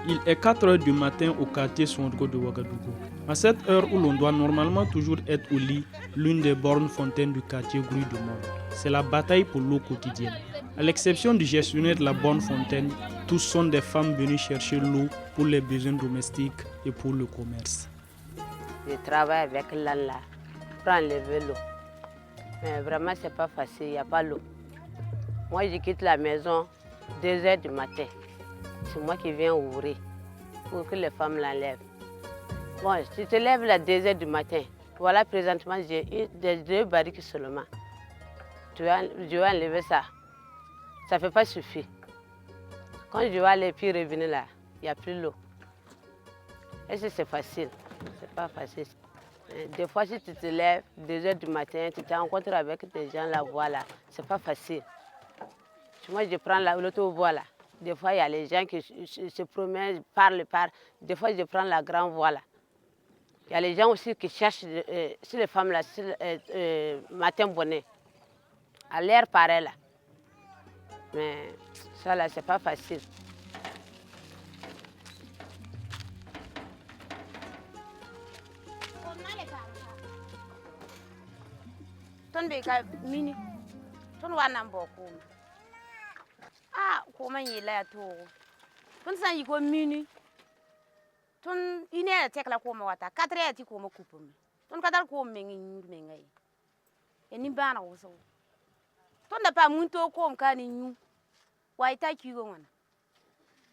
Il est 4 heures du matin au quartier Sondgo de Ouagadougou. À cette heure où l'on doit normalement toujours être au lit, l'une des bornes fontaines du quartier grouille de monde. C'est la bataille pour l'eau quotidienne. À l'exception du gestionnaire de la borne fontaine, tous sont des femmes venues chercher l'eau pour les besoins domestiques et pour le commerce. Je travaille avec l'ANLA pour enlever l'eau. Mais vraiment, c'est pas facile, il n'y a pas l'eau. Moi, je quitte la maison 2 heures du matin. C'est moi qui viens ouvrir pour que les femmes l'enlèvent. Bon, si tu te lèves à 2 heures du matin, voilà, présentement, j'ai 2 barriques seulement. Je vais enlever ça. Ça ne fait pas suffire. Quand je vais aller puis revenir là, il n'y a plus l'eau. Est-ce que c'est facile? C'est pas facile. Des fois, si tu te lèves 2 heures du matin, tu te rencontres avec des gens là, voilà, c'est pas facile. Moi, je prends l'auto-voie là. Des fois, il y a les gens qui se promènent, parlent. Des fois, je prends la grande voie là. Il y a les gens aussi qui cherchent, si les femmes là, matin bonnet, à l'air pareil là. Mais ça là, c'est pas facile. Ton be ka mini ton wannan ba ko ko man yi la to ton san yi ko mini ton ine te kala ko ma wata 4 ya ti ko ma kupum ton ka dal ko mengi e ni bana wo so ton da pa mun to ko ka ni nyu wa ta ki go wana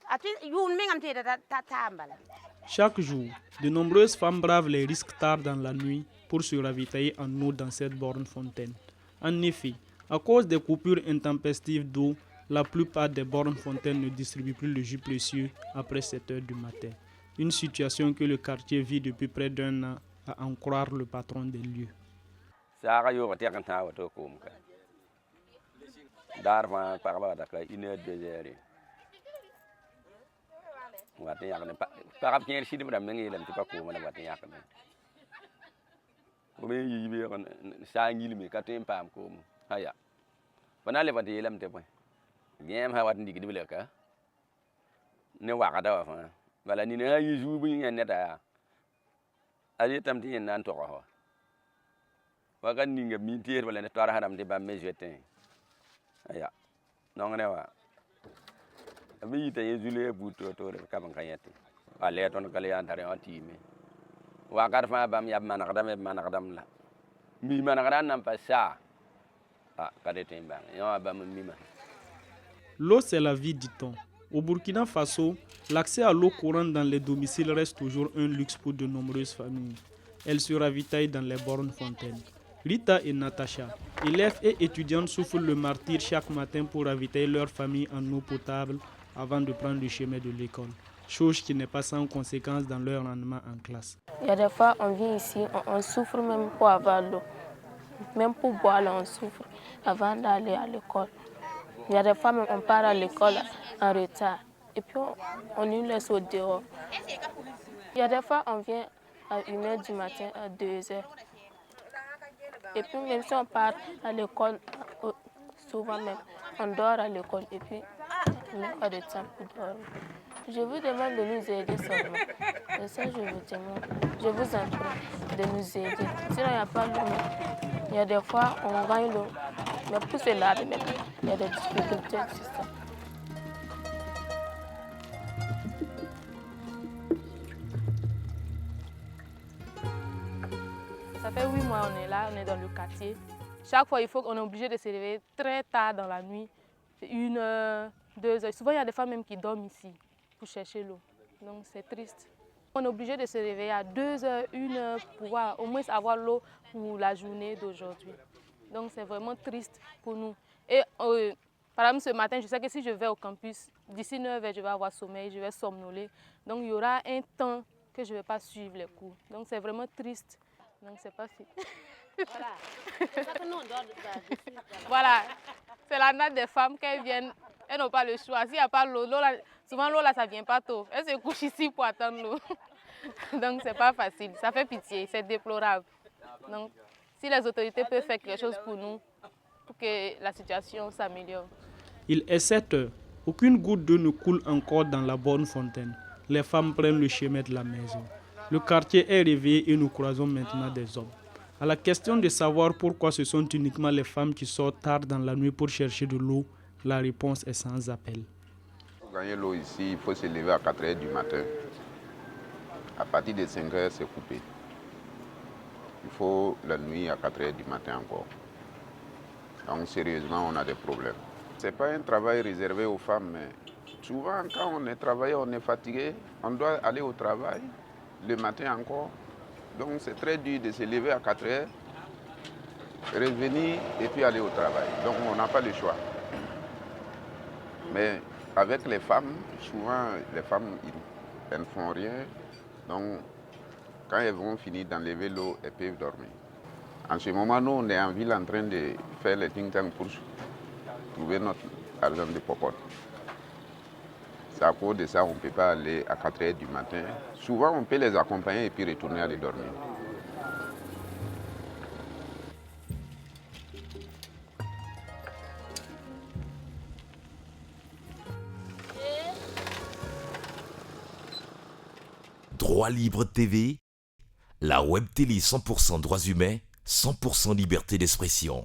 ati yun mengam te ta mbala. Chaque jour, de nombreuses femmes bravent les risques tard dans la nuit pour se ravitailler en eau dans cette borne fontaine. En effet, à cause des coupures intempestives d'eau, la plupart des bornes fontaines ne distribuent plus le jus précieux après 7 heures du matin. Une situation que le quartier vit depuis près d'1 an, à en croire le patron des lieux. Watin yakne parab kien sidim ram ngi lam ti pakko mana watin yakne o me yibe kon sa ngil mi katin pam ko haya bana le watin lam te point gem ha watin digi dibele ka ne wa kada wa fa bala ni na yi ju bu nyen ne da ali tam ti nan to ko wa kan ni ngam mi tier bala ne to ara haram ti ba me jetin haya non ne wa ami te yezule buto to kam kayati ale ton kale yantare antime wa gar fa bam yab manakdam la mi manakdam nam pa sa kade temba yo bam mima. L'eau c'est la vie, dit-on. Au Burkina Faso, l'accès à l'eau courante dans les domiciles reste toujours un luxe pour de nombreuses familles. Elles se ravitaillent dans les bornes fontaines. Rita et Natacha, élèves et étudiantes, souffrent le martyre chaque matin pour ravitailler leur famille en eau potable avant de prendre le chemin de l'école, chose qui n'est pas sans conséquence dans leur rendement en classe. Il y a des fois, on vient ici, on souffre même pour avoir l'eau. Même pour boire, là, on souffre avant d'aller à l'école. Il y a des fois, même, on part à l'école en retard. Et puis, on nous laisse au dehors. Il y a des fois, on vient à 1h du matin, à 2h. Et puis, même si on part à l'école, souvent même, on dort à l'école. Et puis, on n'a pas de temps pour dormir. Je vous demande de nous aider seulement. Et ça, je vous demande. Je vous en prie de nous aider. Sinon, il n'y a pas l'eau. Il y a des fois, on gagne l'eau. Mais pour se laver, il y a des difficultés, c'est ça. Ça fait 8 mois on est là, on est dans le quartier. Chaque fois, on est obligé de se réveiller très tard dans la nuit. 1 heure, 2 heures. Souvent, il y a des femmes même qui dorment ici pour chercher l'eau. Donc, c'est triste. On est obligé de se réveiller à 2 heures, 1 heure pour pouvoir au moins avoir l'eau pour la journée d'aujourd'hui. Donc, c'est vraiment triste pour nous. Et par exemple, ce matin, je sais que si je vais au campus, d'ici 9 heures, je vais avoir sommeil, je vais somnoler. Donc, il y aura un temps que je ne vais pas suivre les cours. Donc, c'est vraiment triste. Donc, c'est pas fini. Voilà, c'est la natte des femmes qu'elles viennent, elles n'ont pas le choix. S'il n'y a pas l'eau, souvent l'eau là, ça ne vient pas tôt. Elles se couchent ici pour attendre l'eau. Donc, c'est pas facile, ça fait pitié, c'est déplorable. Donc, si les autorités peuvent faire quelque chose pour nous, pour que la situation s'améliore. Il est 7 heures. Aucune goutte d'eau ne coule encore dans la borne fontaine. les femmes prennent le chemin de la maison. Le quartier est réveillé et nous croisons maintenant des hommes. À la question de savoir pourquoi ce sont uniquement les femmes qui sortent tard dans la nuit pour chercher de l'eau, la réponse est sans appel. Pour gagner l'eau ici, il faut se lever à 4 h du matin. À partir de 5 h, c'est coupé. Il faut la nuit à 4 h du matin encore. Donc sérieusement, on a des problèmes. Ce n'est pas un travail réservé aux femmes, mais souvent quand on est travaillé, on est fatigué, on doit aller au travail le matin encore. Donc c'est très dur de se lever à 4 h, revenir et puis aller au travail. Donc on n'a pas le choix. Mais avec les femmes, souvent les femmes elles ne font rien. Donc quand elles vont finir d'enlever l'eau, elles peuvent dormir. En ce moment, nous, on est en ville en train de faire les think-tanks pour trouver notre argent de popote. C'est à cause de ça qu'on ne peut pas aller à 4 h du matin. Souvent, on peut les accompagner et puis retourner aller dormir. Droit Libre TV, la web télé 100% droits humains, 100% liberté d'expression.